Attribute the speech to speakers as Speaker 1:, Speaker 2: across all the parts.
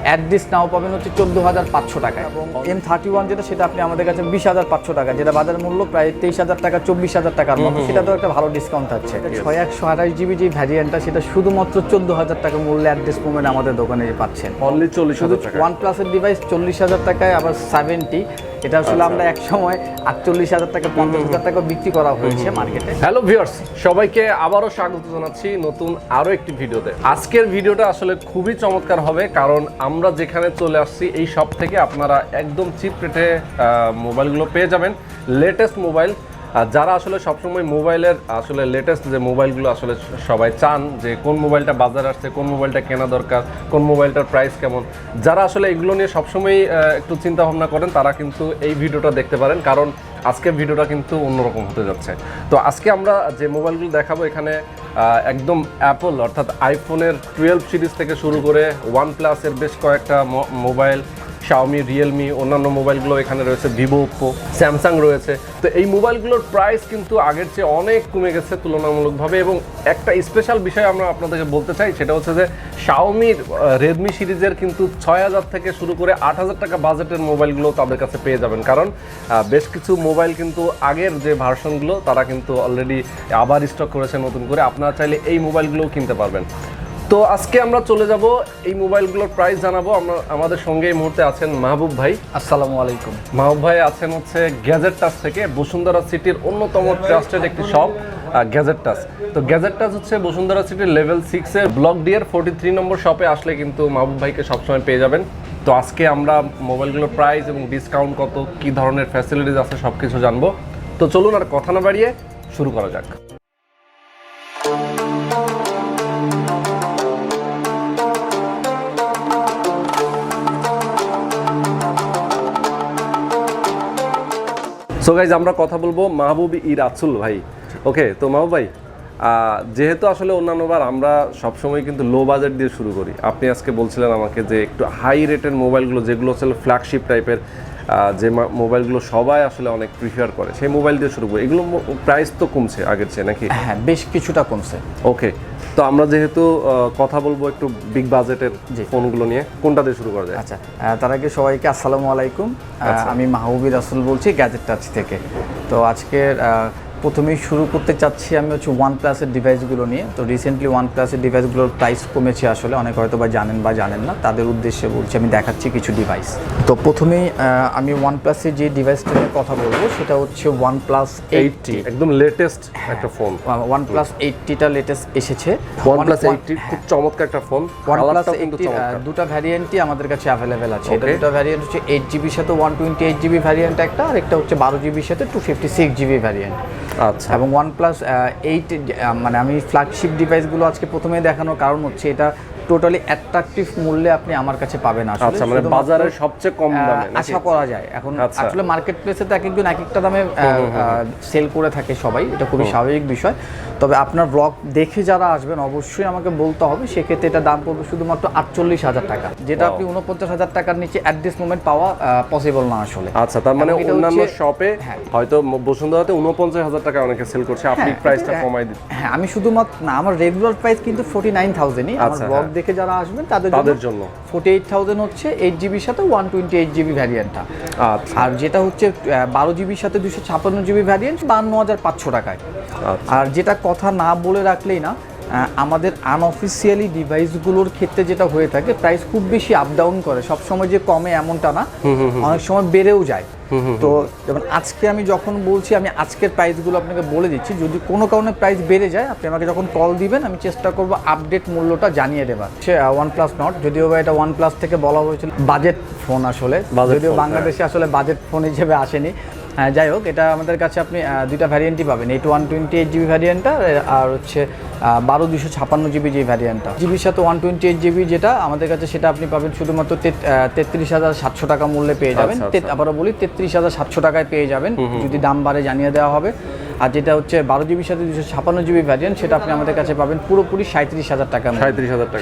Speaker 1: Address নাও পাবেন হচ্ছে 14,500 টাকায়, এবং M31 যেটা সেটা আপনি আমাদের কাছে 20,500 টাকা, যেটা বাজার মূল্য প্রায় 23,000 টাকা 24,000 টাকার মতো, সেটা তো একটা ভালো ডিসকাউন্ট থাকছে। 6128 জিবি যে ভ্যারিয়েন্টটা সেটা শুধুমাত্র 14,000 টাকা মূল্যে অ্যাড্রেস মোমেন্ট আমাদের দোকানে পাচ্ছেন।
Speaker 2: অনলি 40,000 টাকা।
Speaker 1: OnePlus-এর ডিভাইস 40,000 টাকায়, আবার 70 এটা আসলে আমরা এক সময় 48,000 টাকা 50,000 টাকা বিক্রি করা হয়েছে মার্কেটে।
Speaker 2: হ্যালো ভিউয়ার্স, সবাইকে আবারও স্বাগত জানাচ্ছি নতুন আরো একটি ভিডিওতে। আজকের ভিডিওটা আসলে খুবই চমৎকার হবে, কারণ আমরা যেখানে চলে আসছি এই শপ থেকে আপনারা একদম চিপ রেটে মোবাইলগুলো পেয়ে যাবেন, লেটেস্ট মোবাইল। যারা আসলে সবসময় মোবাইলের আসলে লেটেস্ট যে মোবাইলগুলো আসলে সবাই চান যে কোন মোবাইলটা বাজারে আসছে, কোন মোবাইলটা কেনা দরকার, কোন মোবাইলটার প্রাইস কেমন, যারা আসলে এগুলো নিয়ে সবসময় একটু চিন্তা ভাবনা করেন তারা কিন্তু এই ভিডিওটা দেখতে পারেন, কারণ আজকের ভিডিওটা কিন্তু অন্যরকম হতে যাচ্ছে। তো আজকে আমরা যে মোবাইলগুলো দেখাবো এখানে একদম অ্যাপল অর্থাৎ আইফোনের 12 সিরিজ থেকে শুরু করে OnePlus-এর বেশ কয়েকটা মোবাইল, Xiaomi, Realme, অন্যান্য মোবাইলগুলো এখানে রয়েছে, Vivo, Oppo, Samsung রয়েছে। তো এই মোবাইলগুলোর প্রাইস কিন্তু আগের চেয়ে অনেক কমে গেছে তুলনামূলকভাবে, এবং একটা স্পেশাল বিষয় আমরা আপনাদেরকে বলতে চাই, সেটা হচ্ছে যে Xiaomi Redmi সিরিজের কিন্তু 6,000 থেকে শুরু করে 8,000 টাকা বাজেটের মোবাইলগুলো তাদের কাছে পেয়ে যাবেন, কারণ বেশ কিছু মোবাইল কিন্তু আগের যে ভার্সনগুলো তারা কিন্তু অলরেডি আবার স্টক করেছে নতুন করে। আপনারা চাইলে এই মোবাইলগুলোও কিনতে পারবেন। তো আজকে আমরা চলে যাব এই মোবাইলগুলোর প্রাইস জানাবো। আমাদের সঙ্গে এই মুহূর্তে আছেন মাহবুব ভাই।
Speaker 1: আসসালামু আলাইকুম।
Speaker 2: মাহবুব ভাই আছেন হচ্ছে গ্যাজেট টাচ থেকে, বসুন্ধরা সিটির অন্যতম ট্রাস্টেড একটি শপ গ্যাজেট টাচ। তো গ্যাজেট টাচ হচ্ছে বসুন্ধরা সিটির লেভেল 6-এর ব্লক ডি এর 43 নম্বর শপে আসলে কিন্তু মাহবুব ভাইকে সবসময় পেয়ে যাবেন। তো আজকে আমরা মোবাইলগুলোর প্রাইস এবং ডিসকাউন্ট কত, কী ধরনের ফ্যাসিলিটিস আছে সব কিছু জানবো। তো চলুন আর কথা না বাড়িয়ে শুরু করা যাক। সো গাইজ, আমরা কথা বলবো মাহবুব ই রাসুল ভাই। ওকে, তো মাহবুব ভাই, যেহেতু আসলে অন্যান্যবার আমরা সবসময় কিন্তু লো বাজেট দিয়ে শুরু করি, আপনি আজকে বলছিলেন আমাকে যে একটু হাই রেটের মোবাইলগুলো যেগুলো হচ্ছে ফ্ল্যাগশিপ টাইপের, যে মোবাইলগুলো সবাই আসলে অনেক প্রিফার করে, সেই মোবাইল দিয়ে শুরু করি। এগুলো প্রাইস তো কমছে আগের চেয়ে নাকি?
Speaker 1: হ্যাঁ, বেশ কিছুটা কমছে।
Speaker 2: ওকে, তো আমরা যেহেতু কথা বলবো একটু বিগ বাজেটের ফোনগুলো নিয়ে, কোনটা দিয়ে শুরু করা যায়?
Speaker 1: আচ্ছা, তার আগে সবাইকে আসসালামু আলাইকুম। আমি মাহবুব ই রাসুল বলছি গ্যাজেট টাচ থেকে। তো আজকের প্রথমেই শুরু করতে চাচ্ছি আমি হচ্ছে OnePlus-এর ডিভাইসগুলো নিয়ে। তো রিসেন্টলি OnePlus-এর ডিভাইসগুলোর প্রাইস কমেছে, আসলে অনেক হয়তো বা জানেন না, তাদের উদ্দেশ্যে বলছি, আমি দেখাচ্ছি কিছু ডিভাইস। তো প্রথমেই আমি OnePlus-এর যে ডিভাইসটা নিয়ে কথা বলবো সেটা হচ্ছে OnePlus 80,
Speaker 2: একদম লেটেস্ট একটা ফোন।
Speaker 1: OnePlus 80টা লেটেস্ট এসেছে।
Speaker 2: OnePlus 80 খুব চমৎকার একটা ফোন।
Speaker 1: OnePlus 80 দুটো ভ্যারিয়েন্টই আমাদের কাছে অ্যাভেলেবেল আছে। এটা দুটো ভ্যারিয়েন্ট হচ্ছে 8GB সাথে 128GB ভ্যারিয়েন্ট একটা, আর একটা হচ্ছে 12GB সাথে 256GB ভ্যারিয়েন্ট।
Speaker 2: আচ্ছা,
Speaker 1: এবং OnePlus 8 মানে আমি ফ্ল্যাগশিপ ডিভাইসগুলো আজকে প্রথমেই দেখানোর কারণ হচ্ছে এটা টোটালি অ্যাট্রাকটিভ মূল্যে আপনি আমার কাছে পাবেন। আসলে
Speaker 2: আচ্ছা, মানে বাজারের সবচেয়ে কম দামে
Speaker 1: আশা করা যায়। এখন আসলে মার্কেট প্লেসে তো এক একজন এক একটা দামে সেল করে থাকে সবাই, এটা খুবই স্বাভাবিক বিষয়। তবে আপনার ব্লগ দেখে যারা আসবেন অবশ্যই আমাকে বলতে হবে, সেক্ষেত্রে এটা দাম পড়বে শুধুমাত্র 48,000 টাকা, যেটা আপনি 49,000 টাকার নিচে অ্যাট দিস মোমেন্ট পাওয়া পসিবল না আসলে।
Speaker 2: আচ্ছা, তার মানে অন্যান্য শপে হয়তো বসুন্ধরাতে 49,000 টাকা অনেকে সেল করছে, আপনি প্রাইসটা কমাই দিচ্ছেন।
Speaker 1: হ্যাঁ, আমি শুধুমাত্র না, আমার রেগুলার প্রাইস কিন্তু 49,000-ই। আমার ব্লগ দেখে যারা আসবেন তাদের জন্য 48,000 হচ্ছে 8GB সাথে 128GB ভ্যারিয়েন্টটা। আচ্ছা, আর যেটা হচ্ছে 12GB সাথে 256GB ভ্যারিয়েন্ট 52,500 টাকায়। আর যেটা কথা না বলে রাখলেই না, আমাদের আনঅফিসিয়ালি ডিভাইসগুলোর ক্ষেত্রে যেটা হয়ে থাকে, প্রাইস খুব বেশি আপ ডাউন করে, সবসময় যে কমে এমনটা না, অনেক সময় বেড়েও যায়। তো যেমন আজকে আমি যখন বলছি, আমি আজকের প্রাইসগুলো আপনাকে বলে দিচ্ছি, যদি কোনো কারণে প্রাইস বেড়ে যায় আপনি আমাকে যখন কল দিবেন আমি চেষ্টা করব আপডেট মূল্যটা জানিয়ে দেবার। সে OnePlus Nord, যদিও বা এটা OnePlus থেকে বলা হয়েছিল বাজেট ফোন, আসলে যদিও বাংলাদেশে আসলে বাজেট ফোন হিসেবে আসেনি। হ্যাঁ, যাই হোক, এটা আমাদের কাছে আপনি দুইটা ভ্যারিয়েন্টই পাবেন, 128GB ভ্যারিয়েন্টটা আর হচ্ছে 12/256GB যে ভ্যারিয়েন্টটা। জিবির সাথে 128GB যেটা আমাদের কাছে, সেটা আপনি পাবেন শুধুমাত্র 33,700 টাকা মূল্যে পেয়ে যাবেন। আবারও বলি 33,700 টাকায় পেয়ে যাবেন, যদি দাম বাড়ে জানিয়ে দেওয়া হবে। আর যেটা হচ্ছে 12GBর সাথে 256GB ভ্যারিয়েন্ট, সেটা আপনি আমাদের কাছে পাবেন পুরোপুরি 37,000 টাকা,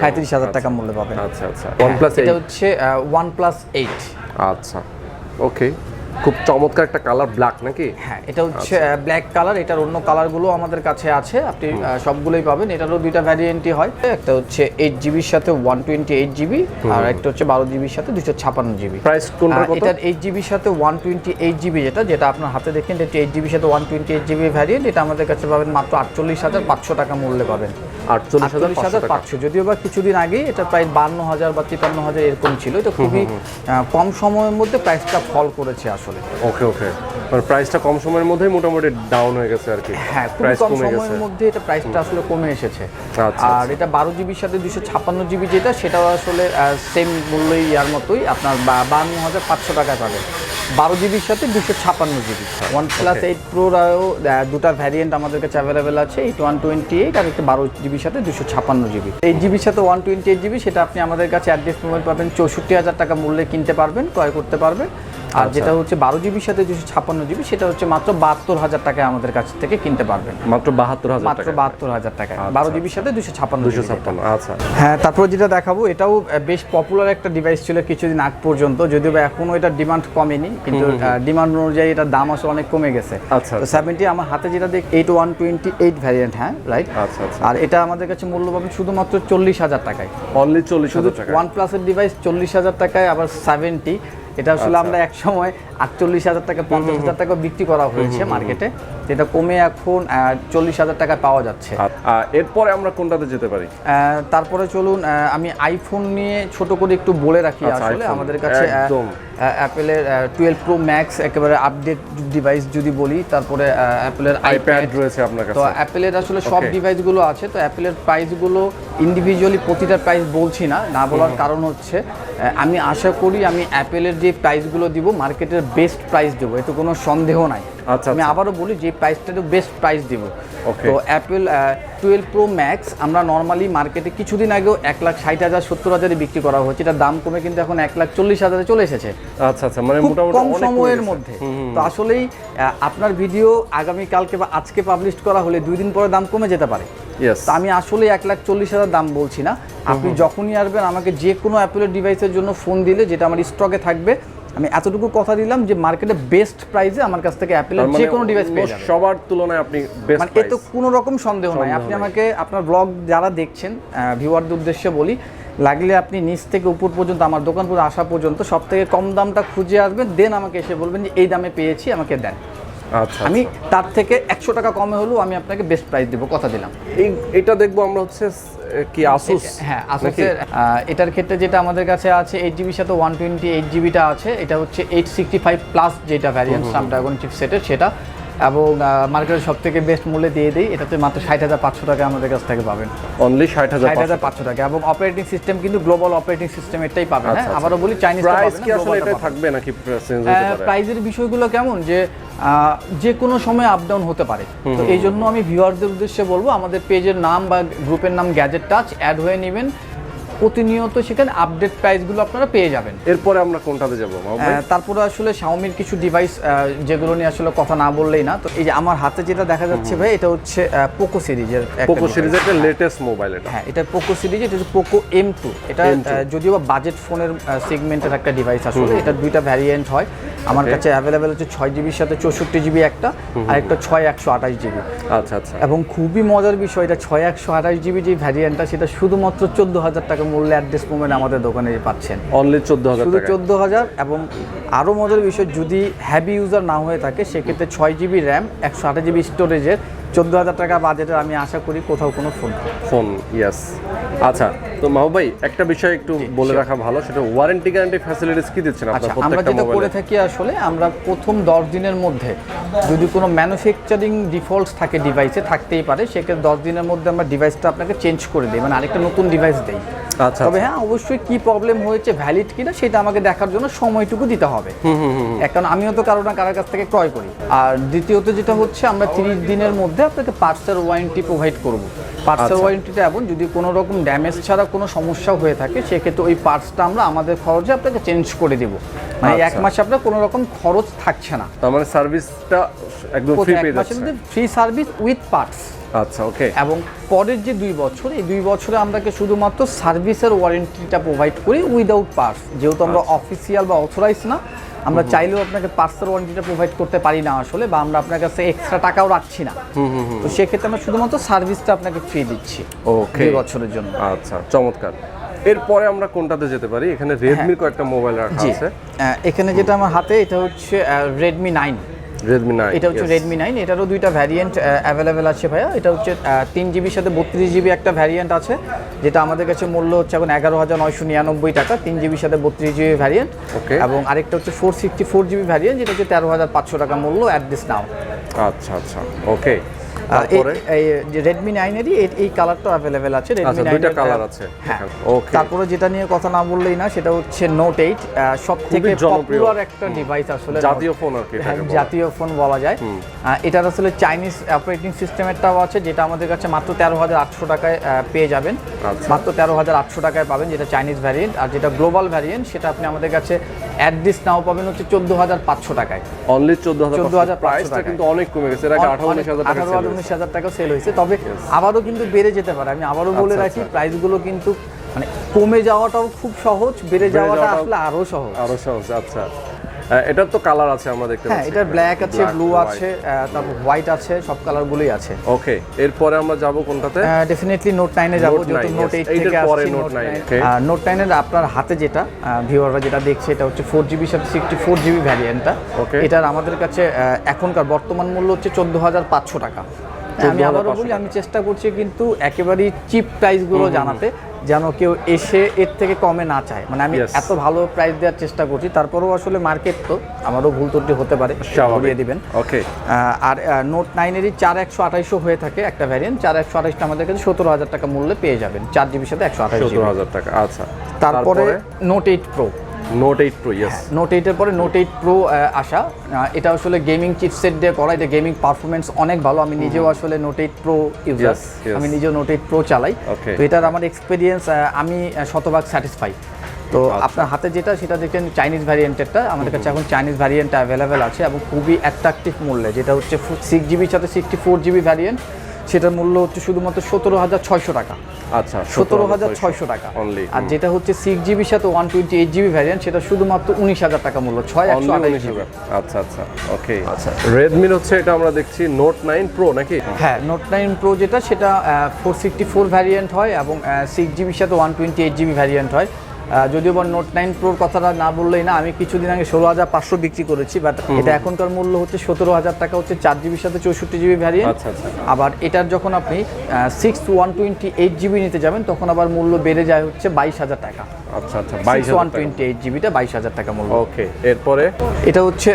Speaker 1: 37,000 টাকা মূল্যে পাবেন।
Speaker 2: আচ্ছা আচ্ছা,
Speaker 1: এটা হচ্ছে OnePlus 8।
Speaker 2: আচ্ছা, ওকে। খুব চমৎকার একটা কালার, ব্ল্যাক নাকি?
Speaker 1: হ্যাঁ, এটা হচ্ছে ব্ল্যাক কালার। এটার অন্য কালারগুলো আমাদের কাছে আছে, আপনি সবগুলোই পাবেন। এটারও দুইটা ভ্যারিয়েন্টই হয়, একটা হচ্ছে 8GB সাথে 128GB, আর একটা হচ্ছে 12GB সাথে 256GB।
Speaker 2: প্রাইস কোনটা কত?
Speaker 1: এটার 8GB সাথে 128GB যেটা আপনার হাতে দেখেন, এটা 8GB সাথে 128GB ভ্যারিয়েন্ট। এটা আমাদের কাছে পাবেন মাত্র 48,500 টাকা মূল্যে পাবেন। 48,500, যদিও বা কিছুদিন আগে এটা প্রায় 52,000 বা 53,000 এরকম ছিল। এটা খুবই কম সময়ের মধ্যে প্রাইসটা ফল করেছে আসলে।
Speaker 2: ওকে ওকে, মানে প্রাইসটা কম সময়ের মধ্যেই মোটামুটি ডাউন হয়ে গেছে আর কি।
Speaker 1: হ্যাঁ, খুব কম সময়ের মধ্যে এটা প্রাইসটা আসলে কমে এসেছে। আর এটা 12GB সাথে 256GB যেটা, সেটাও আসলে সেম মূল্যই ইয়ার মতোই, আপনার 52,500 টাকা পাবেন। 12GBর সাথে 256GB। OnePlus 8 Pro-ও দুটা ভ্যারিয়েন্ট আমাদের কাছে অ্যাভেলেবেল আছে, 8128 আর একটা 12GBর সাথে 256GB। 8GBর সাথে 128GB সেটা আপনি আমাদের কাছে অ্যাড্রেস মোবাইল পাবেন 64,000 টাকা মূল্যে কিনতে পারবেন, ক্রয় করতে পারবেন। আর যেটা হচ্ছে 12GBর সাথে 256GB সেটা হচ্ছে মাত্র 72,000 টাকায় আমাদের কাছ থেকে কিনতে পারবেন।
Speaker 2: মাত্র 72,000
Speaker 1: মাত্র 72,000 টাকায় 12GBর সাথে 256।
Speaker 2: আচ্ছা
Speaker 1: হ্যাঁ, তারপর যেটা দেখাবো, এটাও বেশ পপুলার একটা ডিভাইস ছিল কিছুদিন আগ পর্যন্ত, যদিও বা এখনো এটা ডিমান্ড কমেনি, কিন্তু ডিমান্ড অনুযায়ী এটার দাম আসলে অনেক কমে গেছে।
Speaker 2: আচ্ছা,
Speaker 1: তো 70 আমার হাতে যেটা দেখ 8128 ভ্যারিয়েন্ট, হ্যাঁ রাইট।
Speaker 2: আচ্ছা আচ্ছা,
Speaker 1: আর এটা আমাদের কাছে মূল্য পাবেন শুধুমাত্র 40,000 টাকায়।
Speaker 2: অনলি 40,000 টাকা।
Speaker 1: OnePlus এর ডিভাইস 40,000 টাকায়, আবার 70 এটা আসলে আমরা এক সময় 48,000 টাকা 50,000 টাকা বিক্রি করা হয়েছে মার্কেটে, যেটা কমে এখন 40,000 টাকা পাওয়া যাচ্ছে।
Speaker 2: এরপরে আমরা কোনটাতে যেতে পারি?
Speaker 1: তারপরে চলুন আমি আইফোন নিয়ে ছোট করে একটু বলে রাখি। আসলে আমাদের কাছে অ্যাপেলের 12 Pro Max একেবারে আপডেট ডিভাইস যদি বলি, তারপরে অ্যাপেলের
Speaker 2: আইপ্যাড রয়েছে আপনার কাছে।
Speaker 1: তো অ্যাপেলের আসলে সব ডিভাইসগুলো আছে। তো অ্যাপেলের প্রাইসগুলো ইন্ডিভিজুয়ালি প্রতিটা প্রাইস বলছি না বলার কারণ হচ্ছে আমি আশা করি আমি অ্যাপেলের যে প্রাইসগুলো দিব মার্কেটের বেস্ট প্রাইস দেবো, এতে কোনো সন্দেহ নাই। আমি আবারও বলি যে প্রাইসটা বেস্ট প্রাইস দিব। তো অ্যাপেল 12 Pro Max আমরা নর্মালি মার্কেটে কিছুদিন আগেও 1,60,000 70,000 বিক্রি করা হচ্ছে, এটার দাম কমে কিন্তু এখন 1,40,000 চলে এসেছে।
Speaker 2: আচ্ছা আচ্ছা, মানে মোটামুটি
Speaker 1: কম সময়ের মধ্যে। তো আসলেই আপনার ভিডিও আগামী কালকে বা আজকে পাবলিশ করা হলে 2 দিন পরে দাম কমে যেতে পারে। তো আমি আসলে 1,40,000 দাম বলছি না, আপনি যখনই আসবেন আমাকে যে কোনো অ্যাপেলের ডিভাইসের জন্য ফোন দিলে, যেটা আমার স্টকে থাকবে, আমি এতটুকু কথা দিলাম যে মার্কেটে বেস্ট প্রাইসে আমার কাছ থেকে অ্যাপেলের যে কোনো ডিভাইস পেয়ে যাবেন।
Speaker 2: সবার তুলনায় আপনি বেস্ট
Speaker 1: মানে এতে কোনো রকম সন্দেহ নাই। আপনি আমাকে আপনার ব্লগ যারা দেখছেন ভিউয়ারদের উদ্দেশ্যে বলি, লাগলে আপনি নিচ থেকে উপর পর্যন্ত আমার দোকান পুরো আসা পর্যন্ত সব থেকে কম দামটা খুঁজে আসবেন, দেন আমাকে এসে বলবেন যে এই দামে পেয়েছি, আমাকে দেন।
Speaker 2: আচ্ছা,
Speaker 1: আমি তার থেকে 100 টাকা কমে হলেও আমি আপনাকে বেস্ট প্রাইস দেবো, কথা দিলাম।
Speaker 2: এটা দেখবো আমরা হচ্ছে কি আসুস।
Speaker 1: হ্যাঁ, আসুসের এটার ক্ষেত্রে যেটা আমাদের কাছে আছে 8GBর সাথে 128GBটা আছে, এটা হচ্ছে 865 প্লাস যেটা ভ্যারিয়েন্ট স্ন্যাপড্রাগন চিপসেটের সেটা, এবং মার্কেটের সব থেকে বেস্ট মূল্যে দিয়ে দিই। এটাতে মাত্র 60,500 টাকা আমাদের কাছ থেকে পাবেন,
Speaker 2: অনলি 60,500
Speaker 1: টাকা। এবং অপারেটিং সিস্টেম কিন্তু গ্লোবাল অপারেটিং সিস্টেম এটাই পাবেন। হ্যাঁ, আবারও বলি চাইনিজ
Speaker 2: প্রাইস কি আসলে এটা থাকবে নাকি চেঞ্জ হতে পারে?
Speaker 1: প্রাইসের বিষয়গুলো কেমন যে কোনো সময় আপ ডাউন হতে পারে। তো এই জন্য আমি ভিউয়ারদের উদ্দেশ্যে বলবো আমাদের পেজের নাম বা গ্রুপের নাম গ্যাজেট টাচ অ্যাড হয়ে নেবেন, প্রতিনিয়ত সেখানে আপডেট প্রাইসগুলো আপনারা পেয়ে যাবেন।
Speaker 2: এরপরে আমরা কোনটাতে যাব?
Speaker 1: তারপরে আসলে শাওমির কিছু ডিভাইস যেগুলো নিয়ে আসলে কথা না বললেই না। তো এই যে আমার হাতে যেটা দেখা যাচ্ছে ভাই, এটা হচ্ছে পোকো সিরিজের
Speaker 2: একটা লেটেস্ট মোবাইল। এটা
Speaker 1: হ্যাঁ, এটা পোকো সিরিজ, এটা হচ্ছে পোকো M2। এটা যদিও বা বাজেট ফোনের সেগমেন্টের একটা ডিভাইস আসলে। এটা দুইটা ভ্যারিয়েন্ট হয় আমার কাছে অ্যাভেলেবেল হচ্ছে 6GBর সাথে 64GB একটা, আর একটা 6128GB।
Speaker 2: আচ্ছা আচ্ছা,
Speaker 1: এবং খুবই মজার বিষয়, এটা 6128GB যে ভ্যারিয়েন্টটা সেটা শুধুমাত্র 14,000 টাকা মূল্যে অ্যাড্রেস মোমেন্ট আমাদের দোকানে পাচ্ছেন,
Speaker 2: অনলি 14,000
Speaker 1: শুধু 14,000। এবং আরও মজার বিষয়, যদি হ্যাভি ইউজার না হয়ে থাকে সেক্ষেত্রে 6GB র্যাম 128GB স্টোরেজের 14,000 টাকা বাজেটের আমি আশা করি কোথাও কোনো ফোন
Speaker 2: ইয়েস। আচ্ছা, তো মাহবুব ভাই একটা বিষয় একটু বলে রাখা ভালো, সেটা ওয়ারেন্টি গ্যারান্টি ফ্যাসিলিটিস কি দিচ্ছেন আপনারা প্রত্যেকটা মোবাইলে?
Speaker 1: আমরা যেটা করে থাকি আসলে, আমরা প্রথম 10 দিনের মধ্যে যদি কোনো ম্যানুফ্যাকচারিং ডিফল্টস থাকে ডিভাইসে, থাকতেই পারে, সেক্ষেত্রে 10 দিনের মধ্যে আমরা ডিভাইসটা আপনাকে চেঞ্জ করে দিই, মানে আরেকটা নতুন ডিভাইস দেই।
Speaker 2: আচ্ছা,
Speaker 1: তবে হ্যাঁ, অবশ্যই কি প্রবলেম হয়েছে, ভ্যালিড কিনা সেটা আমাকে দেখার জন্য সময়টুকু দিতে হবে, কারণ আমিও তো কারো না কারোর কাছ থেকে ক্রয় করি। আর দ্বিতীয়ত যেটা হচ্ছে, আমরা 30 দিনের মধ্যে আপনাকে পার্টসের ওয়ারেন্টি প্রোভাইড করব। পার্টসের ওয়ারেন্টিটা এবং যদি কোনো রকম ড্যামেজ ছাড়া কোনো সমস্যা হয়ে থাকে সেক্ষেত্রে ওই পার্টসটা আমরা আমাদের খরচে আপনাকে চেঞ্জ করে দেব, মানে 1 মাসে আপনার কোনো রকম খরচ থাকছে না।
Speaker 2: তার মানে সার্ভিসটা একদম ফ্রি পেয়ে যাচ্ছে,
Speaker 1: ফ্রি সার্ভিস উইথ পার্টস।
Speaker 2: আচ্ছা, ওকে।
Speaker 1: এবং পরের যে 2 বছর, এই 2 বছরে আমরাকে শুধুমাত্র সার্ভিসের ওয়ারেন্টিটা প্রোভাইড করি উইদাউট পার্টস, যেহেতু আমরা অফিসিয়াল বা অথরাইজ না, আমরা চাইলেও আপনাকে পার্সেল ওয়ারেন্টিটা প্রোভাইড করতে পারি না আসলে, বা আমরা আপনার কাছে এক্সট্রা টাকাও রাখছি না। তো সেক্ষেত্রে আমরা শুধুমাত্র সার্ভিসটা আপনাকে ফ্রি দিচ্ছি
Speaker 2: ওকে
Speaker 1: 2 বছরের জন্য।
Speaker 2: আচ্ছা, চমৎকার। এরপরে আমরা কোনটাতে যেতে পারি? এখানে রেডমির কয়েকটা মোবাইল রাখা আছে।
Speaker 1: এখানে যেটা আমার হাতে এটা হচ্ছে রেডমি 9। এটা হচ্ছে রেডমি 9, এটারও দুইটা ভ্যারিয়েন্ট অ্যাভেলেবেল আছে ভাইয়া। এটা হচ্ছে 3GB সাথে 32GB একটা ভ্যারিয়েন্ট আছে, যেটা আমাদের কাছে মূল্য হচ্ছে এখন 11,999 টাকা, 3GB সাথে 32GB ভ্যারিয়েন্ট। এবং আরেকটা হচ্ছে 464GB ভ্যারিয়েন্ট, যেটা হচ্ছে 13,500 টাকা মূল্য অ্যাট দিস নাও।
Speaker 2: আচ্ছা আচ্ছা, ওকে।
Speaker 1: এই যে রেডমি 9 এরই এই কালারটা অ্যাভেলেবেল আছে। রেডমি 9
Speaker 2: দুইটা কালার আছে।
Speaker 1: ওকে। তারপরে যেটা নিয়ে কথা না বললেই না, সেটা হচ্ছে নোট 8, সবথেকে পপুলার একটা ডিভাইস আসলে,
Speaker 2: জাতীয় ফোন আর কি,
Speaker 1: জাতীয় ফোন বলা যায়। এটার আসলে চাইনিজ অপারেটিং সিস্টেমেরটাও আছে, যেটা আমাদের কাছে মাত্র 13,800 টাকায় পেয়ে যাবেন। মাত্র 13,800 টাকায় পাবেন, যেটা চাইনিজ ভ্যারিয়েন্ট। আর যেটা গ্লোবাল ভ্যারিয়েন্ট, সেটা আপনি আমাদের কাছে অ্যাট দিস নাও পাবেন হচ্ছে 14,500 টাকায়।
Speaker 2: অনলি 14,500 প্রাইসটা কিন্তু অনেক কমে গেছে। এর আগে
Speaker 1: 18,000 টাকা সেল হয়েছে, তবে আবারও কিন্তু বেড়ে যেতে পারে। আমি আবারও বলে রাখি, প্রাইসগুলো কিন্তু মানে কমে যাওয়াটাও খুব সহজ, বেড়ে যাওয়াটা আসলে আরো সহজ।
Speaker 2: আচ্ছা, এটার তো কালার আছে আমরা দেখতে পাচ্ছি।
Speaker 1: হ্যাঁ, এটা ব্ল্যাক আছে, ব্লু আছে, তারপর হোয়াইট আছে, সব কালারগুলোই আছে।
Speaker 2: ওকে, এরপরে আমরা যাব কোনটাতে?
Speaker 1: ডেফিনেটলি নোট 9 এ যাব, যেহেতু নোট 8 থেকে আসছে। নোট 9 এর আপনার হাতে যেটা ভিউয়াররা যেটা দেখছে, এটা হচ্ছে 4GB সাথে 64GB ভ্যারিয়েন্টটা। এটার আমাদের কাছে এখনকার বর্তমান মূল্য হচ্ছে 14,500 টাকা। আমি আবারও বলি, আমি চেষ্টা করছি কিন্তু একেবারেই চিপ প্রাইসগুলো জানাতে, যেন কেউ এসে এর থেকে কমে না চায়। মানে আমি এত ভালো প্রাইস দেওয়ার চেষ্টা করছি, তারপরেও আসলে মার্কেট তো, আমারও ভুল ত্রুটি হতে পারে, বলিয়ে দিবেন।
Speaker 2: ওকে।
Speaker 1: আর নোট 9 এরই 4128 হয়ে থাকে একটা ভ্যারিয়েন্ট। 4128টা আমাদের কাছে 17,000 টাকা মূল্যে পেয়ে যাবেন, 4GB সাথে 128GB।
Speaker 2: 17,000 টাকা। আচ্ছা,
Speaker 1: তারপরে note 8 pro.
Speaker 2: Note 8 pro, yes.
Speaker 1: Note 8 এর পরে নোট 8 প্রো আসা। এটা আসলে গেমিং চিপসেট দিয়ে করা, এটা গেমিং পারফরমেন্স অনেক ভালো। আমি নিজেও আসলে নোট 8 প্রো ইউজার, আমি নিজেও নোট 8 প্রো চালাই। তো এটার আমার এক্সপিরিয়েন্স, আমি শতভাগ স্যাটিসফাই। তো আপনার হাতে যেটা, সেটা দেখেন চাইনিজ ভ্যারিয়েন্টেরটা। আমাদের কাছে এখন চাইনিজ ভ্যারিয়েন্ট অ্যাভেলেবেল আছে, এবং খুবই অ্যাট্রাকটিভ মূল্যে। যেটা হচ্ছে 6GB সাথে 64GB ভ্যারিয়েন্ট, সেটার মূল্য হচ্ছে শুধুমাত্র 17,600 টাকা।
Speaker 2: আচ্ছা,
Speaker 1: 17,600 টাকা। আর যেটা হচ্ছে 6GB সাথে 128GB ভ্যারিয়েন্ট, সেটা শুধুমাত্র 19,000 টাকা মূল্য, 6,128GB।
Speaker 2: আচ্ছা আচ্ছা, ওকে। আচ্ছা, রেডমির হচ্ছে এটা আমরা দেখছি নোট 9 প্রো নাকি?
Speaker 1: হ্যাঁ, নোট 9 প্রো যেটা, সেটা 464 ভ্যারিয়েন্ট হয়, এবং 6GB সাথে 128GB ভ্যারিয়েন্ট হয়। যদিও বা নোট 9 প্রোর কথাটা না বললেই না, আমি কিছুদিন আগে 16,500 বিক্রি করেছি, বাট এটা এখনকার মূল্য হচ্ছে 17,000 টাকা, হচ্ছে 4GB সাথে 64GB ভ্যারিয়েন্ট। আবার এটার যখন আপনি 128GB নিতে যাবেন, তখন আবার মূল্য বেড়ে যায় হচ্ছে 22,000 টাকা।
Speaker 2: আচ্ছা আচ্ছা,
Speaker 1: 128GBটা 22,000 টাকা মূল্য।
Speaker 2: ওকে, এরপরে
Speaker 1: এটা হচ্ছে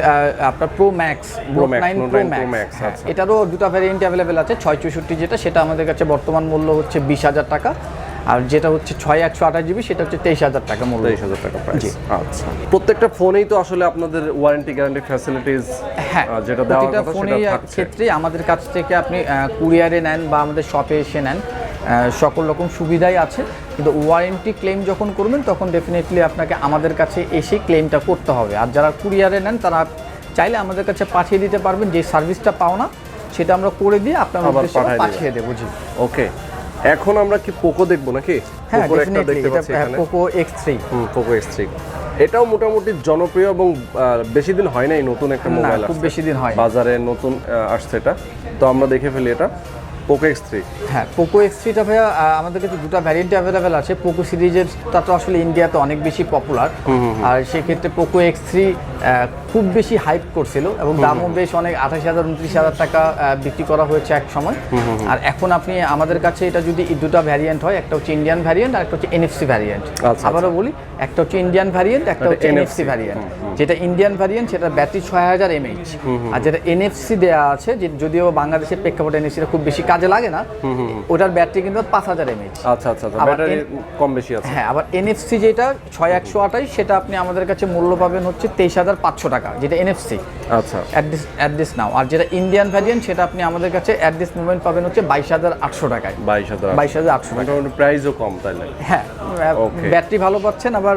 Speaker 1: আপনার pro max, note 9 pro max. এটারও দুটো ভ্যারিয়েন্ট অ্যাভেলেবেল আছে। 664 যেটা, সেটা আমাদের কাছে বর্তমান মূল্য হচ্ছে 20,000 টাকা। আর যেটা হচ্ছে 6128GB, সেটা হচ্ছে 23,000 টাকা মূল্য।
Speaker 2: 23,000 টাকা প্রাইস। আচ্ছা, প্রত্যেকটা ফোনেই তো আসলে আপনাদের ওয়ারেন্টি গ্যারান্টি ফ্যাসিলিটিস, যেটা দেওয়ার কথা সেটা থাকছে।
Speaker 1: ক্ষেত্রে আমাদের কাছ থেকে আপনি কুরিয়ারে নেন বা আমাদের শপে এসে নেন, সকল রকম সুবিধাই আছে। কিন্তু ওয়ারেন্টি ক্লেম যখন করবেন, তখন ডেফিনেটলি আপনাকে আমাদের কাছে এসে ক্লেমটা করতে হবে। আর যারা কুরিয়ারে নেন, তারা চাইলে আমাদের কাছে পাঠিয়ে দিতে পারবেন। যে সার্ভিসটা পাও না, সেটা আমরা করে দিয়ে আপনার উদ্দেশ্যে পাঠিয়ে দেবো। জি,
Speaker 2: ওকে। এখন আমরা কি পোকো দেখবো নাকি?
Speaker 1: হ্যাঁ, ডেফিনেটলি এটা পোকো X3।
Speaker 2: পোকো X3 এটাও মোটামুটি জনপ্রিয়, এবং বেশি দিন হয় নাই নতুন একটা মোবাইল,
Speaker 1: খুব বেশি দিন হয়
Speaker 2: বাজারে নতুন আসছে এটা। তো আমরা দেখে ফেলি এটা পোকো X3।
Speaker 1: হ্যাঁ, পোকো X3টা ভাইয়া আমাদের কাছে দুটো ভ্যারিয়েন্ট অ্যাভেলেবেল আছে। পোকো সিরিজেরটা তো আসলে ইন্ডিয়াতে অনেক বেশি পপুলার, আর সেক্ষেত্রে পোকো X3 খুব বেশি হাইপ করছিল, এবং দামও বেশ অনেক 28,000 29,000 টাকা বিক্রি করা হয়েছে এক সময়। আর এখন আপনি আমাদের কাছে এটা যদি দুটো ভ্যারিয়েন্ট হয়, একটা হচ্ছে ইন্ডিয়ান ভ্যারিয়েন্ট, আর একটা হচ্ছে NFC ভ্যারিয়েন্ট। আবারও বলি, একটা হচ্ছে ইন্ডিয়ান ভ্যারিয়েন্ট, একটা হচ্ছে NFC ভ্যারিয়েন্ট। যেটা ইন্ডিয়ান ভ্যারিয়েন্ট, সেটা ব্যাটারি 6000 mAh, আর যেটা NFC দেওয়া আছে, যে যদিও বাংলাদেশের প্রেক্ষাপটে NFC-টা খুব বেশি কাজে লাগে না, ওটার ব্যাটারি কিন্তু 5000 mAh।
Speaker 2: আচ্ছা আচ্ছা, ব্যাটারি কম বেশি আছে।
Speaker 1: হ্যাঁ, আবার NFC যেটা 6128, সেটা আপনি আমাদের কাছে মূল্য পাবেন হচ্ছে 23,500 টাকা, যেটা NFC।
Speaker 2: আচ্ছা,
Speaker 1: অ্যাট দিস নাও। আর যেটা ইন্ডিয়ান ভ্যারিয়েন্ট, সেটা আপনি আমাদের কাছে অ্যাট দিস মোমেন্ট পাবেন হচ্ছে 22,800 টাকায়। 22,800 টাকা,
Speaker 2: প্রাইসও কম তাইলে।
Speaker 1: হ্যাঁ, ব্যাটারি ভালো পাচ্ছেন, আবার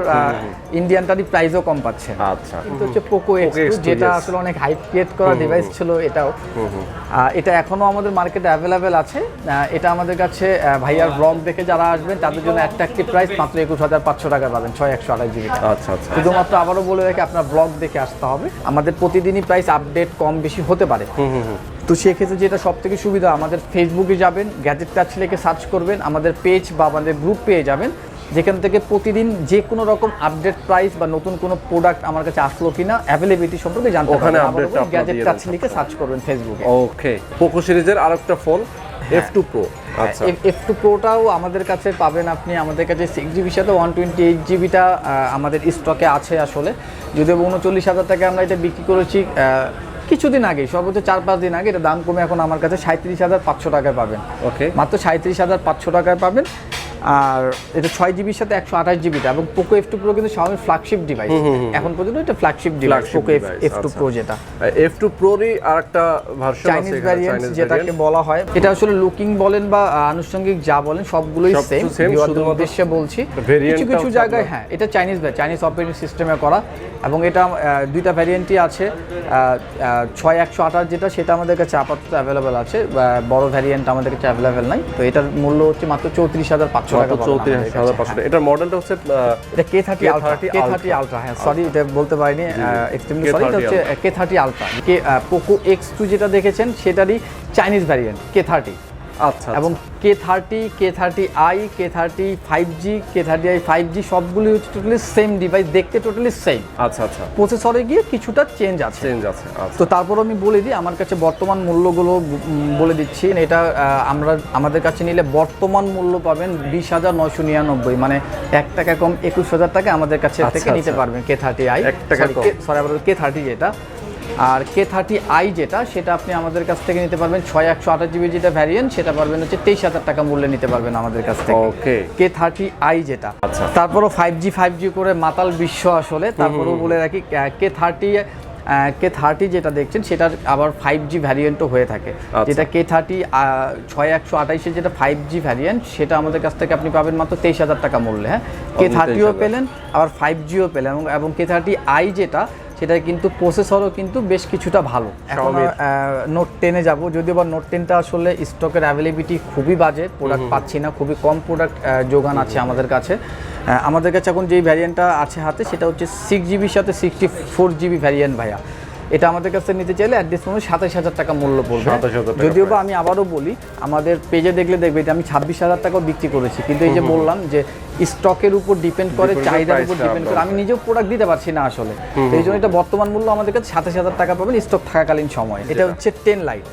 Speaker 1: ইন্ডিয়ানটারই প্রাইসও কম পাচ্ছেন।
Speaker 2: আচ্ছা,
Speaker 1: কিন্তু হচ্ছে পোকো X2, যেটা আসলে অনেক হাইপ ক্রিয়েট করা ডিভাইস ছিল, এটাও এটা এখনো আমাদের মার্কেটে অ্যাভেলেবেল আছে। এটা আমাদের কাছে ভাইয়ার ব্লগ দেখে যারা আসবেন, তাদের জন্য অ্যাট্রাকটিভ প্রাইস মাত্র 21,500 টাকা পাবেন, 6128GB।
Speaker 2: আচ্ছা আচ্ছা,
Speaker 1: শুধুমাত্র আবারও বলে রাখি, আপনার ব্লগ দেখে আসতে হবে। আমাদের প্রতিদিনই প্রাইস আপডেট কম বেশি হতে পারে। তো সেক্ষেত্রে যেটা সব থেকে সুবিধা, আমাদের ফেসবুকে যাবেন, গ্যাজেট টাচ লিখে সার্চ করবেন, আমাদের পেজ বা আমাদের গ্রুপ পেয়ে যাবেন, যেখান থেকে প্রতিদিন যে কোনো রকম আপডেট প্রাইস বা নতুন কোনো প্রোডাক্ট আমার কাছে আসলো কিনা অ্যাভেলেবিলিটি সম্পর্কে জানতে
Speaker 2: ওখানে
Speaker 1: পারবেন।
Speaker 2: আপডেটটা
Speaker 1: গ্যাজেট টাচ লিখে সার্চ করবেন ফেসবুকে।
Speaker 2: ওকে, পোকো সিরিজের আরেকটা ফোন F2 Pro। আচ্ছা,
Speaker 1: F2 Proটাও আমাদের কাছে পাবেন আপনি। আমাদের কাছে 6GB সাথে 128GBটা আমাদের স্টকে আছে আসলে, যদিও 39,000 টাকা আমরা এটা বিক্রি করেছি কিছুদিন আগে, সর্বোচ্চ 4-5 দিন আগে। এটা দাম কমে এখন আমার কাছে 37,500 টাকায় পাবেন।
Speaker 2: ওকে,
Speaker 1: মাত্র 37,500 টাকায় পাবেন। আর এটা 6GBর সাথে 128GBটা, এবং পোকো F2 Pro কিন্তু Xiaomi ফ্ল্যাগশিপ ডিভাইস এখন পর্যন্ত। এটা flagship device Poco F2 Pro, যেটা
Speaker 2: F2 Pro-রই আরেকটা ভার্সন আছে,
Speaker 1: চাইনিজ ভ্যারিয়েন্ট যেটাকে বলা হয়। এটা আসলে লুকিং বলেন বা আনুষঙ্গিক যা বলেন সবগুলোই সেম, শুধুমাত্র উদ্দেশ্যে বলছি। কিছু কিছু জায়গায় হ্যাঁ এটা চাইনিজ অপারেটিং সিস্টেমে করা, এবং এটা দুইটা ভ্যারিয়েন্টই আছে। 6128 যেটা, সেটা আমাদের কাছে আপাতত অ্যাভেলেবেল আছে, বড় ভ্যারিয়েন্ট আমাদের কাছে অ্যাভেলেবেল নাই। তো এটার মূল্য হচ্ছে মাত্র 34,500 টাকা।
Speaker 2: 34,500। এটার মডেলটা হচ্ছে
Speaker 1: এটা K30 Ultra। হ্যাঁ সরি, এটা বলতে পারিনি, এক্সট্রিমলি সরি। এটা হচ্ছে K30 Ultra। পোকো X2 যেটা দেখেছেন সেটারই চাইনিজ ভ্যারিয়েন্ট K30।
Speaker 2: আচ্ছা,
Speaker 1: এবং K30i, K30 5G, K30i 5G সবগুলি হচ্ছে টোটালি সেম ডিভাইস, দেখতে টোটালি সেম।
Speaker 2: আচ্ছা আচ্ছা,
Speaker 1: প্রসেসরে গিয়ে কিছুটা চেঞ্জ আছে।
Speaker 2: আচ্ছা।
Speaker 1: তো তারপর আমি বলে দিই আমার কাছে বর্তমান মূল্যগুলো বলে দিচ্ছি। এটা আমাদের কাছে নিলে বর্তমান মূল্য পাবেন 20,999, মানে 1 টাকা কম 21,000 টাকা আমাদের কাছে থেকে নিতে পারবেন K30i। সরি আবার K30 যেটা, আর K30i যেটা, সেটা আপনি আমাদের কাছ থেকে নিতে পারবেন 6128GB যেটা ভ্যারিয়েন্ট, সেটা পারবেন হচ্ছে 23,000 টাকা মূল্যে নিতে পারবেন আমাদের কাছ থেকে।
Speaker 2: ওকে,
Speaker 1: K30i যেটা। তারপরও 5G করে মাতাল বিশ্ব আসলে। তারপরেও বলে রাখি K30 যেটা দেখছেন সেটার আবার 5G ভ্যারিয়েন্টও হয়ে থাকে, যেটা K30 6128 যেটা 5G ভ্যারিয়েন্ট, সেটা আমাদের কাছ থেকে আপনি পাবেন মাত্র 23,000 টাকা মূল্যে। হ্যাঁ, K30ও পেলেন আবার 5Gও পেলেন। এবং K30i যেটা, সেটা কিন্তু প্রসেসরও কিন্তু বেশ কিছুটা ভালো। এখন নোট 10-এ যাবো, যদিও বা নোট 10টা আসলে স্টকের অ্যাভেলেবিলিটি খুবই বাজে, প্রোডাক্ট পাচ্ছি না, খুবই কম প্রোডাক্ট যোগান আছে আমাদের কাছে। আমাদের কাছে এখন যেই ভ্যারিয়েন্টটা আছে হাতে, সেটা হচ্ছে 6GBর সাথে 64GB ভ্যারিয়েন্ট ভাইয়া। এটা আমাদের কাছে নিতে চাইলে অ্যাড্রেস মূল্য 27,000 টাকা মূল্য পড়বে। যদিও বা আমি আবারও বলি, আমাদের পেজে দেখলে দেখবে এটা আমি 26,000 টাকাও বিক্রি করেছি, কিন্তু এই যে বললাম যে স্টকের উপর ডিপেন্ড করে, চাহিদার উপর ডিপেন্ড করে, আমি নিজেও প্রোডাক্ট দিতে পারছি না আসলে। এই জন্য এটা বর্তমান মূল্য আমাদের কাছে 27,000 টাকা পাবেন স্টক থাকাকালীন সময়। এটা হচ্ছে 10 লাইট।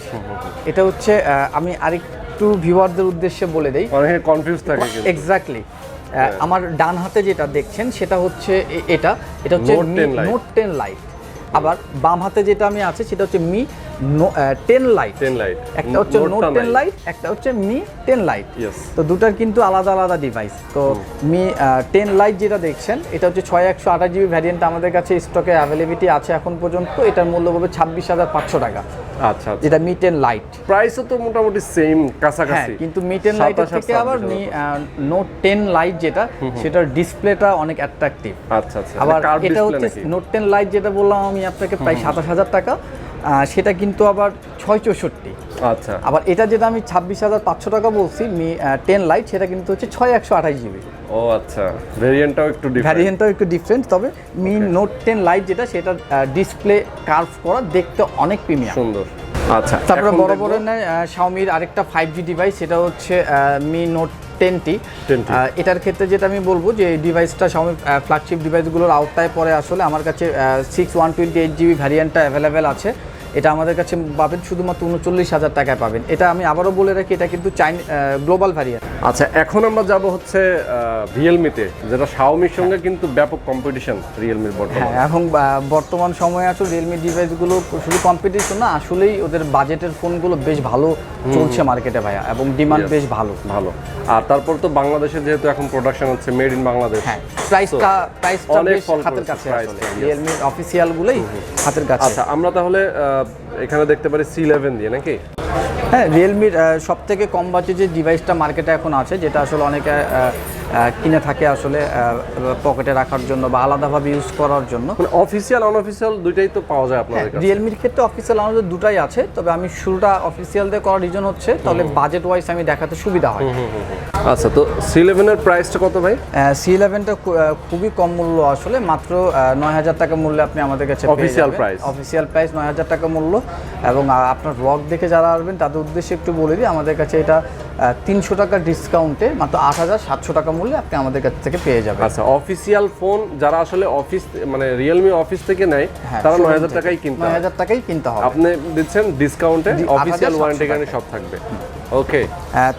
Speaker 1: এটা হচ্ছে আমি আরেকটু ভিউয়ারদের উদ্দেশ্যে বলে দেই,
Speaker 2: অনেকে কনফিউজ থাকে।
Speaker 1: এক্স্যাক্টলি, আমার ডান হাতে যেটা দেখছেন সেটা হচ্ছে এটা হচ্ছে নোট 10 লাইট। আবার বাম হাতে যেটা আমি আছে সেটা হচ্ছে মি 10 লাইট। একটা হচ্ছে নোট 10 লাইট, একটা হচ্ছে মি 10 লাইট। তো দুটার কিন্তু আলাদা আলাদা ডিভাইস। তো মি 10 লাইট যেটা দেখছেন, এটা হচ্ছে 6128GB ভ্যারিয়েন্ট আমাদের কাছে স্টকে অ্যাভেলেবিলিটি আছে এখন পর্যন্ত। এটার মূল্য হবে 26,500 টাকা।
Speaker 2: আচ্ছা,
Speaker 1: যেটা মি 10 লাইট।
Speaker 2: প্রাইসও তো মোটামুটি সেম, কাছাকাছি।
Speaker 1: কিন্তু মি 10 লাইটের থেকে আবার নোট 10 লাইট যেটা, সেটার ডিসপ্লেটা অনেক অ্যাট্রাকটিভ।
Speaker 2: আচ্ছা,
Speaker 1: আবার এটা হচ্ছে নোট 10 লাইট যেটা বললাম আমি আপনাকে, প্রায় 27,000 টাকা, সেটা কিন্তু আবার 664।
Speaker 2: আচ্ছা,
Speaker 1: আবার এটা যেটা আমি 26,500 টাকা বলছি মি 10 লাইট, সেটা কিন্তু হচ্ছে 6128GB।
Speaker 2: ও আচ্ছা, ভ্যারিয়েন্টটাও একটু
Speaker 1: ডিফারেন্ট। তবে মি নোট 10 লাইট যেটা, সেটা ডিসপ্লে কার্ভ করা, দেখতে অনেক প্রিমিয়াম,
Speaker 2: সুন্দর। আচ্ছা,
Speaker 1: তারপরে বড় বড় শাওমির আরেকটা 5G ডিভাইস, সেটা হচ্ছে মি নোট 10T। এটার ক্ষেত্রে যেটা আমি বলবো যে এই ডিভাইসটা শাওমি ফ্ল্যাগশিপ ডিভাইসগুলোর আওতায় পড়ে। আসলে আমার কাছে 128GB ভ্যারিয়েন্টটা অ্যাভেলেবেল আছে। এটা আমাদের কাছে পাবেন শুধুমাত্র 39,000 টাকায় পাবেন। এটা আমি আবারও বলে রাখি, এটা কিন্তু গ্লোবাল ভ্যারিয়েন্ট।
Speaker 2: আচ্ছা, এখন আমরা যাব হচ্ছে রিয়েলমিতে, যেটা শাওমির সঙ্গে কিন্তু ব্যাপক কম্পিটিশন রিয়েলমির বর্তমানে।
Speaker 1: হ্যাঁ, এখন বর্তমান সময়ে আসলে রিয়েলমি ডিভাইসগুলো শুধু কম্পিটিশন না, আসলেই ওদের বাজেটের ফোনগুলো বেশ ভালো চলছে মার্কেটে ভাইয়া, এবং ডিমান্ড বেশ ভালো।
Speaker 2: আর তারপর তো বাংলাদেশে যেহেতু এখন প্রোডাকশন হচ্ছে মেড ইন বাংলাদেশ,
Speaker 1: হ্যাঁ, প্রাইসটা বেশ হাতের কাছে আসলে রিয়েলমির অফিসিয়ালগুলোই হাতের কাছে।
Speaker 2: আচ্ছা, আমরা তাহলে এখানে দেখতে পারি C11 দিয়ে নাকি?
Speaker 1: হ্যাঁ, রিয়েলমির সব থেকে কম বাজেটের যে ডিভাইসটা মার্কেটে এখন আছে, যেটা আসলে অনেকে কিনে থাকে আসলে পকেটে রাখার জন্য বা আলাদাভাবে ইউজ করার জন্য।
Speaker 2: মানে অফিসিয়াল আনঅফিসিয়াল দুইটাই তো পাওয়া যায় আপনাদের কাছে?
Speaker 1: রিয়েলমির ক্ষেত্রে অফিসিয়াল আমাদের দুটাই আছে, তবে আমি শুরুটা অফিসিয়াল দিয়ে করার রিজন হচ্ছে তাহলে বাজেট ওয়াইজ আমি দেখাতে সুবিধা হয়।
Speaker 2: আচ্ছা, তো C11 এর প্রাইসটা কত ভাই?
Speaker 1: C11টা খুবই কম মূল্য আসলে, মাত্র 9,000 টাকা মূল্যে আপনি আমাদের কাছে
Speaker 2: অফিসিয়াল প্রাইস?
Speaker 1: অফিসিয়াল প্রাইস 9,000 টাকা মূল্য। এবং আপনার ব্লগ দেখে যারা আসবেন তাদের উদ্দেশ্যে একটু বলে দিই, আমাদের কাছে এটা 300 টাকা ডিসকাউন্টে মাত্র 8,700 টাকা মূল্যে আপনি আমাদের কাছ থেকে পেয়ে যাবেন।
Speaker 2: আচ্ছা, অফিসিয়াল ফোন যারা আসলে অফিস মানে রিয়েলমি অফিস থেকে নেয় তারা 9,000 টাকাই কিনতে হবে।
Speaker 1: 9,000 টাকাই কিনতে হবে।
Speaker 2: আপনি দিচ্ছেন ডিসকাউন্টে, অফিসিয়াল ওয়ারেন্টি গ্যারান্টি সব থাকবে। ওকে,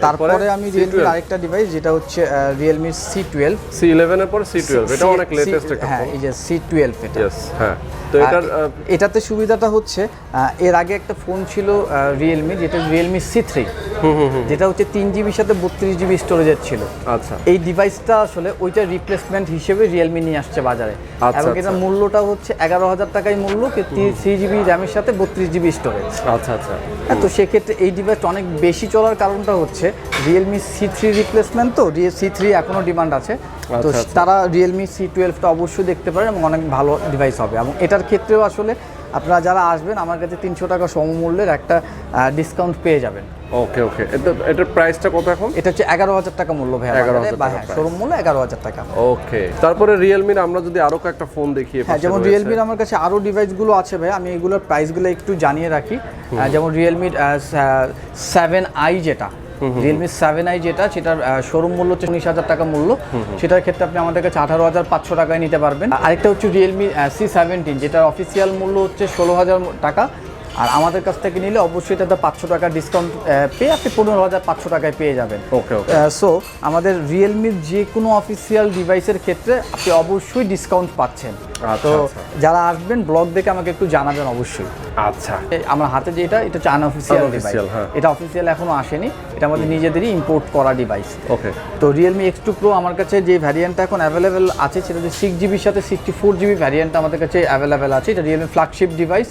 Speaker 1: তারপরে আমি রিয়েলমির আরেকটা ডিভাইস যেটা হচ্ছে রিয়েলমি C12।
Speaker 2: C11 এর পর C12, এটা অনেক লেটেস্ট একটা ফোন।
Speaker 1: এই যে C12 এটা।
Speaker 2: यस, হ্যাঁ। তো
Speaker 1: এটাতে সুবিধাটা হচ্ছে এর আগে একটা ফোন ছিল রিয়েলমি, যেটা রিয়েলমি C3, যেটা হচ্ছে 3GB সাথে 32GB স্টোরেজের ছিল।
Speaker 2: আচ্ছা,
Speaker 1: এই ডিভাইসটা আসলে ওইটা রিপ্লেসমেন্ট হিসেবে রিয়েলমি নিয়ে আসছে বাজারে। এবং এটার মূল্যটা হচ্ছে 11,000 টাকাই মূল্য, 3GB র্যামের সাথে 32GB স্টোরেজ।
Speaker 2: আচ্ছা আচ্ছা।
Speaker 1: তো সেক্ষেত্রে এই ডিভাইসটা অনেক বেশি চলার কারণটা হচ্ছে রিয়েলমি C3 রিপ্লেসমেন্ট, তো C3 এখনও ডিমান্ড আছে। তো তারা রিয়েলমি C12টা অবশ্যই দেখতে পারেন এবং অনেক ভালো ডিভাইস হবে। এবং এটার ক্ষেত্রেও আসলে আপনারা যারা আসবেন আমার কাছে 300 টাকা সমমূল্যের একটা ডিসকাউন্ট পেয়ে যাবেন।
Speaker 2: ওকে ওকে, এটার প্রাইসটা কত এখন?
Speaker 1: এটা হচ্ছে 11,000 টাকা মূল্য ভাই,
Speaker 2: 11,000 টাকা
Speaker 1: শোরুম মূল্য 11,000 টাকা।
Speaker 2: ওকে, তারপরে রিয়েলমির আমরা যদি আরো কয়েকটা ফোন দেখি।
Speaker 1: হ্যাঁ, যেমন রিয়েলমির আমার কাছে আরো ডিভাইসগুলো আছে ভাই, আমি এগুলোর প্রাইসগুলো একটু জানিয়ে রাখি। যেমন রিয়েলমির 7i যেটা, রিয়েলমি 7i যেটা, সেটার শোরুম মূল্য হচ্ছে 19,000 টাকা মূল্য। সেটার ক্ষেত্রে আপনি আমাদের কাছে 18,500 টাকায় নিতে পারবেন। আরেকটা হচ্ছে রিয়েলমি C17, যেটার অফিসিয়াল মূল্য হচ্ছে 16,000 টাকা। আর আমাদের কাছ থেকে নিলে অবশ্যই এটাতে 500 টাকা ডিসকাউন্ট পেয়ে আপনি 15,500 টাকায় পেয়ে যাবেন।
Speaker 2: ওকে ওকে।
Speaker 1: সো আমাদের রিয়েলমির যে কোনো অফিসিয়াল ডিভাইসের ক্ষেত্রে আপনি অবশ্যই ডিসকাউন্ট পাচ্ছেন। তো যারা আসবেন ব্লগ দেখে আমাকে একটু জানাবেন অবশ্যই।
Speaker 2: আচ্ছা,
Speaker 1: আমার হাতে যেটা, এটা হচ্ছে আনঅফিসিয়াল ডিভাইস, এটা অফিসিয়াল এখনো আসেনি, এটা আমাদের নিজেদেরই ইম্পোর্ট করা ডিভাইস।
Speaker 2: ওকে।
Speaker 1: তো রিয়েলমি X2 Pro আমার কাছে যে ভ্যারিয়েন্টটা এখন অ্যাভেলেবেল আছে সেটা হচ্ছে 6GBর সাথে 64GB ভ্যারিয়েন্টটা আমাদের কাছে অ্যাভেলেবেল আছে। এটা রিয়েলমি ফ্ল্যাগশিপ ডিভাইস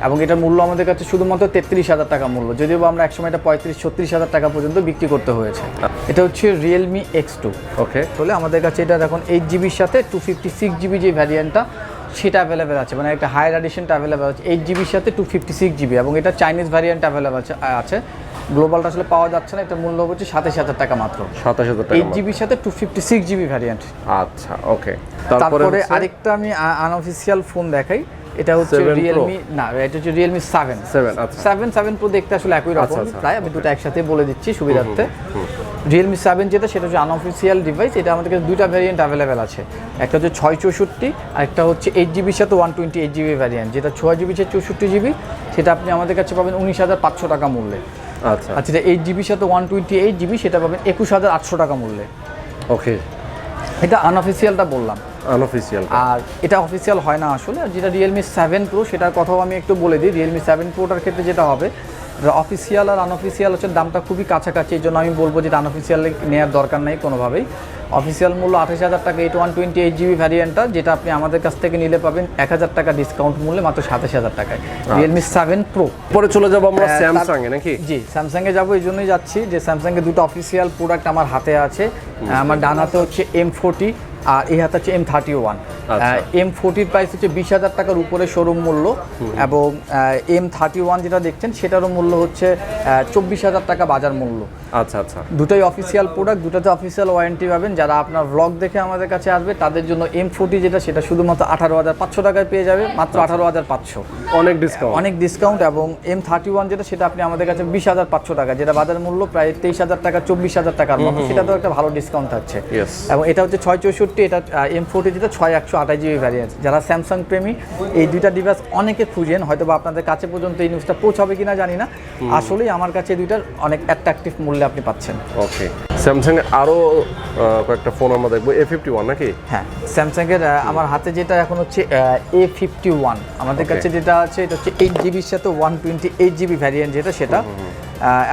Speaker 1: এবং এটার মূল্য আমাদের কাছে শুধুমাত্র 33,000 টাকা মূল্য, যদিও আমরা একসময় এটা 35-36,000 টাকা পর্যন্ত বিক্রি করতে হয়েছে। এটা হচ্ছে রিয়েলমি X2।
Speaker 2: ওকে,
Speaker 1: তাহলে আমাদের কাছে এটা এখন 8GBর সাথে 256GB যে ভ্যারিয়েন্টটা সেটা অ্যাভেলেবেল আছে, মানে একটা হায়ার এডিশনটা অ্যাভেলেবেল আছে 8GBর সাথে 256GB, এবং এটা চাইনিজ ভ্যারিয়েন্ট অ্যাভেলেবেল আছে। গ্লোবালটা আসলে পাওয়া যাচ্ছে না, এটা মূল্য হচ্ছে 27,000 টাকা মাত্র।
Speaker 2: 27,000 টাকা,
Speaker 1: 8GBর সাথে 256GB ভ্যারিয়েন্ট।
Speaker 2: আচ্ছা, ওকে।
Speaker 1: তারপরে আরেকটা আমি আনঅফিসিয়াল ফোন দেখাই, এটা হচ্ছে রিয়েলমি, না এটা হচ্ছে রিয়েলমি 7।
Speaker 2: আচ্ছা,
Speaker 1: 7 Pro দেখতে আসলে একই রকম প্রায়, আমি দুটো একসাথে বলে দিচ্ছি সুবিধার্থে। রিয়েলমি 7 যেটা, সেটা হচ্ছে আনঅফিসিয়াল ডিভাইস। এটা আমাদের কাছে দুইটা ভ্যারিয়েন্ট অ্যাভেলেবেল আছে, একটা হচ্ছে 664 আর একটা হচ্ছে 8GBর সাথে 128GB ভ্যারিয়েন্ট। যেটা 6GB 64GB সেটা আপনি আমাদের কাছে পাবেন 19,500 টাকা মূল্যে।
Speaker 2: আচ্ছা,
Speaker 1: আর যেটা 8GBর সাথে 128GB সেটা পাবেন 21,800 টাকা মূল্যে।
Speaker 2: ওকে,
Speaker 1: এটা আনঅফিসিয়ালটা বললাম,
Speaker 2: আনঅফিসিয়াল।
Speaker 1: আর এটা অফিসিয়াল হয় না আসলে। আর যেটা রিয়েলমি 7 Pro সেটার কথাও আমি একটু বলে দিই। রিয়েলমি 7 Proটার ক্ষেত্রে যেটা হবে, অফিসিয়াল আর আনঅফিসিয়াল হচ্ছে দামটা খুবই কাছাকাছি, এই জন্য আমি বলবো যে আনঅফিসিয়াল নেওয়ার দরকার নেই কোনোভাবেই। অফিসিয়াল মূল্য 28,000 টাকা, 128GB ভ্যারিয়েন্টটা, যেটা আপনি আমাদের কাছ থেকে নিলে পাবেন 1,000 টাকা ডিসকাউন্ট মূল্যে মাত্র 27,000 টাকায় রিয়েলমি 7 Pro।
Speaker 2: পরে চলে যাবো আমরা স্যামসাং এ নাকি?
Speaker 1: জি, স্যামসাংয়ে যাবো, এই জন্যই যাচ্ছি যে স্যামসাংয়ের দুটো অফিসিয়াল প্রোডাক্ট আমার হাতে আছে। আমার ডান হাতে হচ্ছে M40 আর এই হাতে হচ্ছে M31। M40 প্রাইস হচ্ছে 20,000 টাকার উপরে শোরুম মূল্য, এবং M31 যেটা দেখছেন সেটারও মূল্য হচ্ছে 24,000 টাকা বাজার মূল্য।
Speaker 2: আচ্ছা আচ্ছা,
Speaker 1: দুটোই অফিসিয়াল প্রোডাক্ট, দুটোতে অফিসিয়াল ওয়ারেন্টি পাবেন। যারা আপনার ব্লগ দেখে আমাদের কাছে আসবে তাদের জন্য M40 যেটা, সেটা শুধুমাত্র 18,500 টাকায় পেয়ে যাবে, মাত্র 18,500। অনেক ডিসকাউন্ট। এবং M31 যেটা, সেটা আপনি আমাদের কাছে 20,500 টাকা, যেটা বাজার মূল্য প্রায় 23,000 টাকা 24,000 টাকার মতো, সেটাতেও একটা ভালো ডিসকাউন্ট থাকছে। এবং এটা হচ্ছে 664, এটা M40 যেটা 6128GB ভ্যারিয়েন্ট। যারা স্যামসাং প্রেমী এই দুইটা ডিভাইস অনেকে খুঁজেন, হয়তো বা আপনাদের কাছে পর্যন্ত এই নিউজটা পৌঁছাবে কিনা জানি না, আসলেই আমার কাছে এই দুইটার অনেক অ্যাট্রাকটিভ মূল্যে আপনি পাচ্ছেন।
Speaker 2: ওকে, স্যামসাং এর আরো কয়েকটা ফোন আমরা দেখবো। A51 নাকি?
Speaker 1: হ্যাঁ, স্যামসাং এর আমার হাতে যেটা এখন হচ্ছে A51, আমাদের কাছে যেটা আছে এটা হচ্ছে 8GBর সাথে 128GB ভ্যারিয়েন্ট যেটা, সেটা।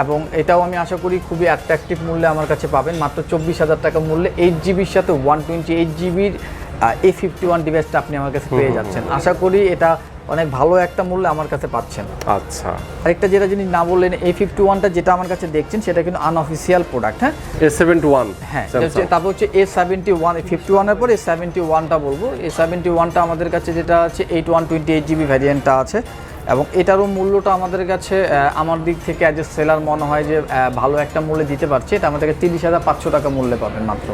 Speaker 1: এবং এটাও আমি আশা করি খুবই অ্যাট্রাকটিভ মূল্যে আমার কাছে পাবেন, মাত্র 24,000 টাকা মূল্যে 8GBর সাথে 128GBর A51 ডিভাইসটা আপনি আমার কাছে পেয়ে যাচ্ছেন। আশা করি এটা অনেক ভালো একটা মূল্যে আমার কাছে পাচ্ছেন।
Speaker 2: আচ্ছা,
Speaker 1: আরেকটা যেটা জিনিস না বললেন, A51টা যেটা আমার কাছে দেখছেন সেটা কিন্তু আনঅফিসিয়াল প্রোডাক্ট। হ্যাঁ,
Speaker 2: A71,
Speaker 1: হ্যাঁ, তারপর হচ্ছে A71, 51-এর পর A71টা বলবো। A71টা আমাদের কাছে যেটা আছে 8128GB ভ্যারিয়েন্টটা আছে, এবং এটারও মূল্যটা আমাদের কাছে আমার দিক থেকে অ্যাজ এ সেলার মনে হয় যে ভালো একটা মূল্যে দিতে পারছে। এটা আমাদের কাছে 30,500 টাকা মূল্যে পাবেন মাত্র,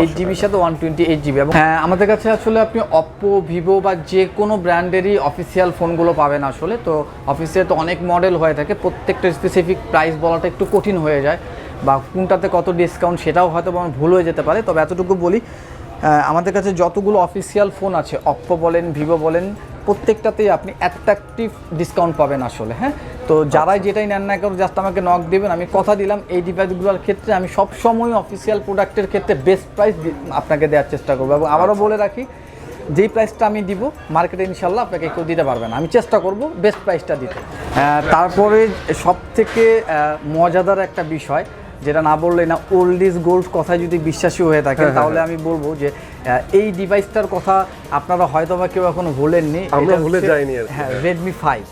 Speaker 1: 8GB সাথে 128GB। এবং আমাদের কাছে আসলে আপনি অপ্পো, ভিভো বা যে কোনো ব্র্যান্ডেরই অফিসিয়াল ফোনগুলো পাবেন আসলে। তো অফিসিয়াল তো অনেক মডেল হয়ে থাকে, প্রত্যেকটা স্পেসিফিক প্রাইস বলাটা একটু কঠিন হয়ে যায়, বা কোনটাতে কত ডিসকাউন্ট সেটাও হয়তো আমার ভুল হয়ে যেতে পারে। তবে এতটুকু বলি, আমাদের কাছে যতগুলো অফিসিয়াল ফোন আছে, অপ্পো বলেন, ভিভো বলেন, প্রত্যেকটাতেই আপনি অ্যাট্রাকটিভ ডিসকাউন্ট পাবেন আসলে। হ্যাঁ, তো যারাই যেটাই নেন না কেন জাস্ট আমাকে নক দেবেন, আমি কথা দিলাম এই ডিভাইসগুলোর ক্ষেত্রে আমি সবসময় অফিসিয়াল প্রোডাক্টের ক্ষেত্রে বেস্ট প্রাইস আপনাকে দেওয়ার চেষ্টা করবো। এবং আবারও বলে রাখি, যেই প্রাইসটা আমি দিব মার্কেটে ইনশাল্লাহ আপনাকে কেউ দিতে পারবে না, আমি চেষ্টা করব বেস্ট প্রাইসটা দিতে। তারপরে সবথেকে মজাদার একটা বিষয় যেটা না বললে না, ওল্ড ইজ গোল্ড কথায় যদি বিশ্বাসী হয়ে থাকেন তাহলে আমি বলবো যে এই ডিভাইসটার কথা আপনারা হয়তো বা কেউ এখনো ভুলেননি,
Speaker 2: আমরা ভুলে যাইনি।
Speaker 1: হ্যাঁ, Redmi 5।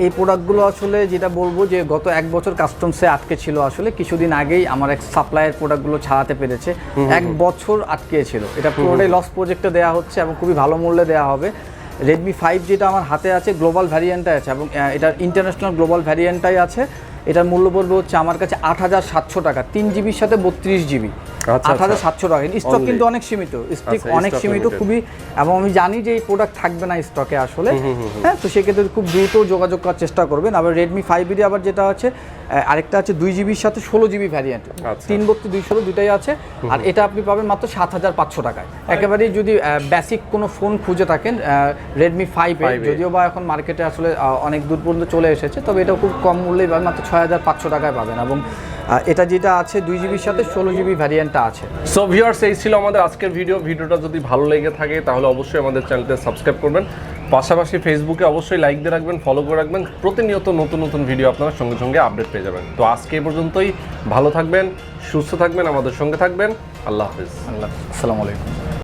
Speaker 1: এই প্রোডাক্টগুলো আসলে যেটা বলবো যে গত 1 বছর কাস্টমসে আটকে ছিল, আসলে কিছুদিন আগেই আমার এক সাপ্লায়ার প্রোডাক্টগুলো ছাড়াতে পেরেছে। 1 বছর আটকে ছিল, এটা পুরোটাই লস প্রজেক্টে দেওয়া হচ্ছে এবং খুবই ভালো মূল্যে দেওয়া হবে। Redmi 5 যেটা আমার হাতে আছে গ্লোবাল ভ্যারিয়েন্টটাই আছে, এবং এটার ইন্টারন্যাশনাল গ্লোবাল ভ্যারিয়েন্টটাই আছে। এটার মূল্য পড়বে হচ্ছে আমার কাছে 8,700 টাকা, 3GBর সাথে 32GB, 8,700 টাকা। স্টক কিন্তু অনেক সীমিত, অনেক সীমিত খুবই, এবং আমি জানি যে এই প্রোডাক্ট থাকবে না স্টকে আসলে। হ্যাঁ, তো সেক্ষেত্রে খুব দ্রুত যোগাযোগ করার চেষ্টা করবেন। আবার Redmi 5 আবার যেটা আছে আরেকটা আছে 2GBর সাথে 16GB ভ্যারিয়েন্ট, 332 216 দুটাই আছে। আর এটা আপনি পাবেন মাত্র 7,500 টাকায়। একেবারেই যদি বেসিক কোনো ফোন খুঁজে থাকেন Redmi 5 যদিও বা এখন মার্কেটে আসলে অনেক দূর পর্যন্ত চলে এসেছে, তবে এটা খুব কম মূল্যেই পাবেন, মাত্র 6,500 টাকায় পাবেন। এবং এটা যেটা আছে 2GBর সাথে 16GB ভ্যারিয়েন্টটা আছে।
Speaker 2: সো ভিউয়ার্স, এই ছিল আমাদের আজকের ভিডিওটা যদি ভালো লেগে থাকে তাহলে অবশ্যই আমাদের চ্যানেলটা সাবস্ক্রাইব করবেন, পাশাপাশি ফেসবুকে অবশ্যই লাইক দিয়ে রাখবেন, ফলো করে রাখবেন, প্রতিনিয়ত নতুন নতুন ভিডিও আপনারা সঙ্গে সঙ্গে আপডেট পেয়ে যাবেন। তো আজকে এই পর্যন্তই, ভালো থাকবেন, সুস্থ থাকবেন, আমাদের সঙ্গে থাকবেন। আল্লাহ হাফেজ।
Speaker 1: আসসালামু আলাইকুম।